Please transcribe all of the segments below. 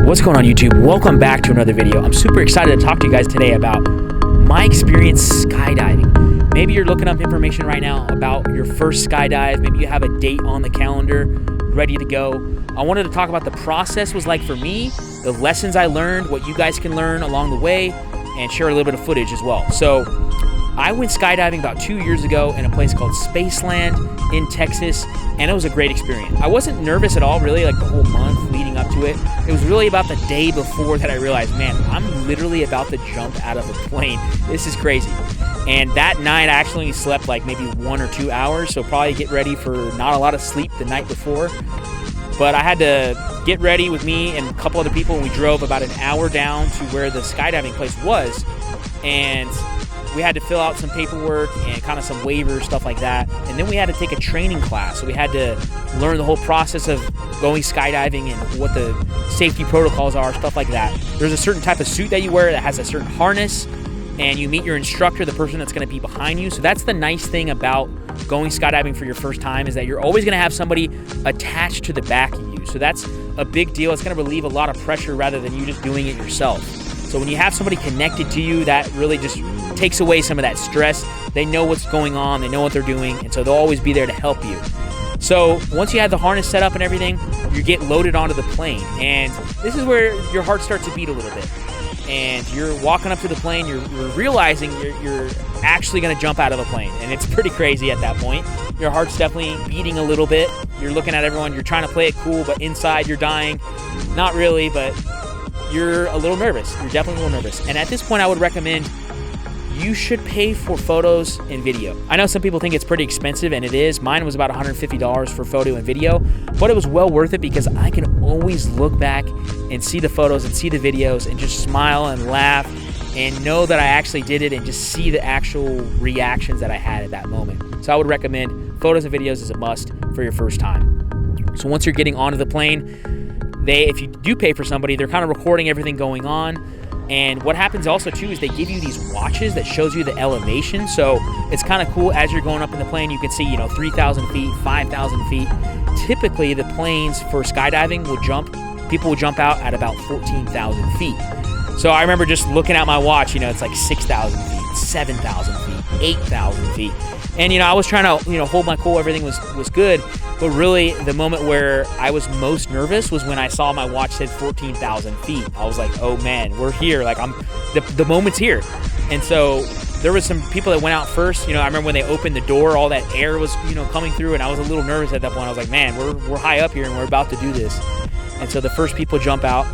What's going on, YouTube? Welcome back to another video. I'm super excited to talk to you guys today about my experience skydiving. Maybe you're looking up information right now about your first skydive. Maybe you have a date on the calendar ready to go. I wanted to talk about the process was like for me, the lessons I learned, what you guys can learn along the way, and share a little bit of footage as well. So I went skydiving about 2 years ago in a place called Spaceland in Texas, and it was a great experience. I wasn't nervous at all, really, like the whole month leading up to it. It was really about the day before that I realized, man, I'm literally about to jump out of a plane. This is crazy. And that night, I actually slept like maybe 1 or 2 hours, so probably get ready for not a lot of sleep the night before. But I had to get ready with me and a couple other people, and we drove about an hour down to where the skydiving place was, and we had to fill out some paperwork and kind of some waivers, stuff like that. And then we had to take a training class. So we had to learn the whole process of going skydiving and what the safety protocols are, stuff like that. There's a certain type of suit that you wear that has a certain harness, and you meet your instructor, the person that's going to be behind you. So that's the nice thing about going skydiving for your first time, is that you're always going to have somebody attached to the back of you. So that's a big deal. It's going to relieve a lot of pressure rather than you just doing it yourself. So when you have somebody connected to you, that really just takes away some of that stress. They know what's going on, they know what they're doing, and so they'll always be there to help you. So once you have the harness set up and everything, you get loaded onto the plane, and this is where your heart starts to beat a little bit. And you're walking up to the plane, you're realizing you're actually going to jump out of a plane, and it's pretty crazy at that point. Your heart's definitely beating a little bit. You're looking at everyone, you're trying to play it cool, but inside you're dying. Not really, but you're a little nervous. You're definitely a little nervous. And at this point, I would recommend you should pay for photos and video. I know some people think it's pretty expensive, and it is. Mine was about $150 for photo and video, but it was well worth it because I can always look back and see the photos and see the videos and just smile and laugh and know that I actually did it and just see the actual reactions that I had at that moment. So I would recommend photos and videos as a must for your first time. So once you're getting onto the plane, if you do pay for somebody, they're kind of recording everything going on. And what happens also too is they give you these watches that shows you the elevation. So it's kind of cool as you're going up in the plane, you can see, 3,000 feet, 5,000 feet. Typically the planes for skydiving people will jump out at about 14,000 feet. So I remember just looking at my watch, it's like 6,000 feet, 7,000 feet, 8,000 feet. And, I was trying to, hold my cool, everything was good. But really, the moment where I was most nervous was when I saw my watch said 14,000 feet. I was like, oh man, we're here. Like the moment's here. And so there was some people that went out first. I remember when they opened the door, all that air was, coming through, and I was a little nervous at that point. I was like, man, we're high up here and we're about to do this. And so the first people jump out,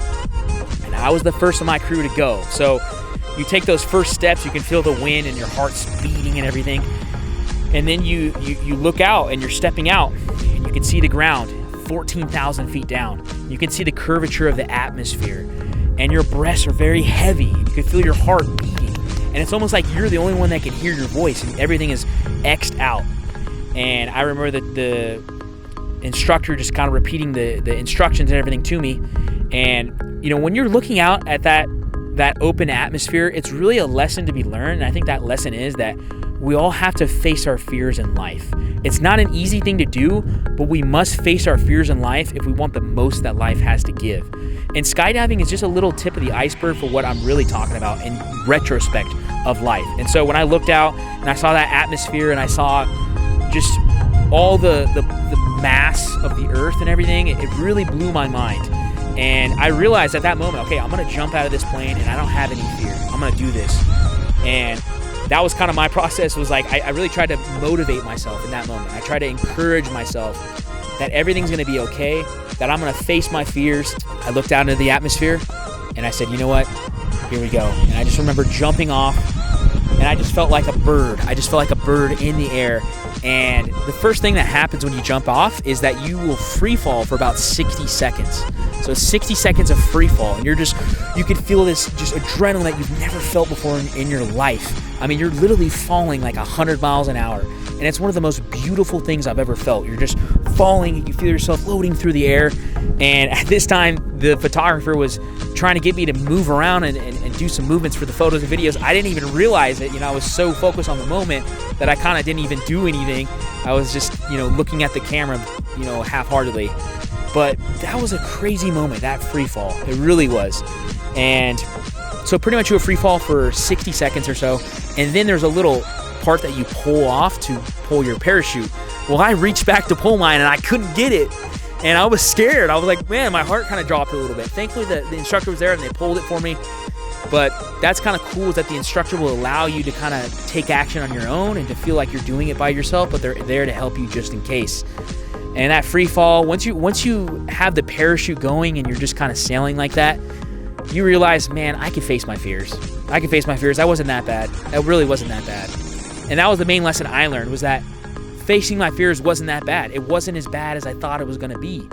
and I was the first of my crew to go. So you take those first steps, you can feel the wind and your heart's beating and everything. And then you look out and you're stepping out and you can see the ground 14,000 feet down. You can see the curvature of the atmosphere, and your breaths are very heavy. You can feel your heart beating, and it's almost like you're the only one that can hear your voice, and everything is X'd out. And I remember that the instructor just kind of repeating the instructions and everything to me. And when you're looking out at that open atmosphere, it's really a lesson to be learned. And I think that lesson is that we all have to face our fears in life. It's not an easy thing to do, but we must face our fears in life if we want the most that life has to give. And skydiving is just a little tip of the iceberg for what I'm really talking about in retrospect of life. And so when I looked out and I saw that atmosphere and I saw just all the mass of the earth and everything, it really blew my mind. And I realized at that moment, okay, I'm going to jump out of this plane and I don't have any fear. I'm going to do this. And that was kind of my process. Was like I really tried to motivate myself in that moment. I tried to encourage myself that everything's going to be okay, that I'm going to face my fears. I looked out into the atmosphere and I said, you know what? Here we go. And I just remember jumping off, and I just felt like a bird. I just felt like a bird in the air. And the first thing that happens when you jump off is that you will free fall for about 60 seconds. So 60 seconds of free fall, and you can feel this just adrenaline that you've never felt before in your life. I mean, you're literally falling like 100 miles an hour, and it's one of the most beautiful things I've ever felt. You're just falling, and you feel yourself floating through the air. And at this time, the photographer was trying to get me to move around and do some movements for the photos and videos. I didn't even realize it. I was so focused on the moment that I kind of didn't even do anything. I was just, looking at the camera, half-heartedly. But that was a crazy moment, that free fall. It really was. And so pretty much you a free fall for 60 seconds or so, and then there's a little part that you pull off to pull your parachute. Well, I reached back to pull mine and I couldn't get it. And I was scared. I was like, man, my heart kind of dropped a little bit. Thankfully, the instructor was there and they pulled it for me. But that's kind of cool, is that the instructor will allow you to kind of take action on your own and to feel like you're doing it by yourself, but they're there to help you just in case. And that free fall, once you have the parachute going and you're just kind of sailing like that, you realize, man, I can face my fears. I can face my fears. That wasn't that bad. That really wasn't that bad. And that was the main lesson I learned, was that facing my fears wasn't that bad. It wasn't as bad as I thought it was going to be.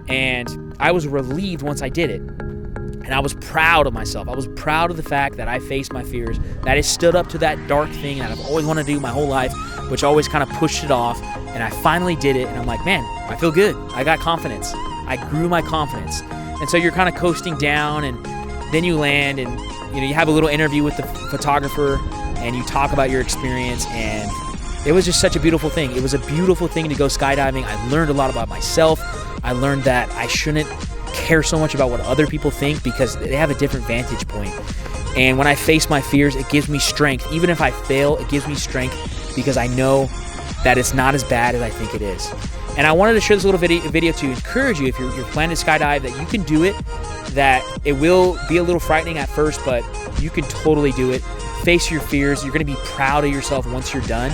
And I was relieved once I did it. And I was proud of myself. I was proud of the fact that I faced my fears, that I stood up to that dark thing that I've always wanted to do my whole life, which always kind of pushed it off. And I finally did it. And I'm like, man, I feel good. I got confidence. I grew my confidence. And so you're kind of coasting down, and then you land, and you have a little interview with the photographer, and you talk about your experience. And it was just such a beautiful thing. It was a beautiful thing to go skydiving. I learned a lot about myself. I learned that I shouldn't care so much about what other people think, because they have a different vantage point. And when I face my fears, it gives me strength. Even if I fail, it gives me strength, because I know that it's not as bad as I think it is. And I wanted to share this little video to encourage you, if you're planning to skydive, that you can do it, that it will be a little frightening at first, but you can totally do it. Face your fears. You're going to be proud of yourself once you're done.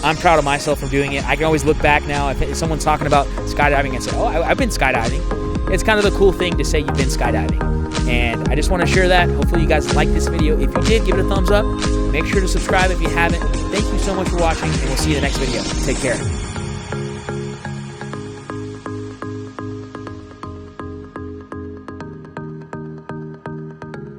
I'm proud of myself from doing it. I can always look back now. If someone's talking about skydiving and say, oh, I've been skydiving, it's kind of the cool thing to say you've been skydiving. And I just want to share that. Hopefully you guys liked this video. If you did, give it a thumbs up. Make sure to subscribe if you haven't. Thank you so much for watching, and we'll see you in the next video. Take care.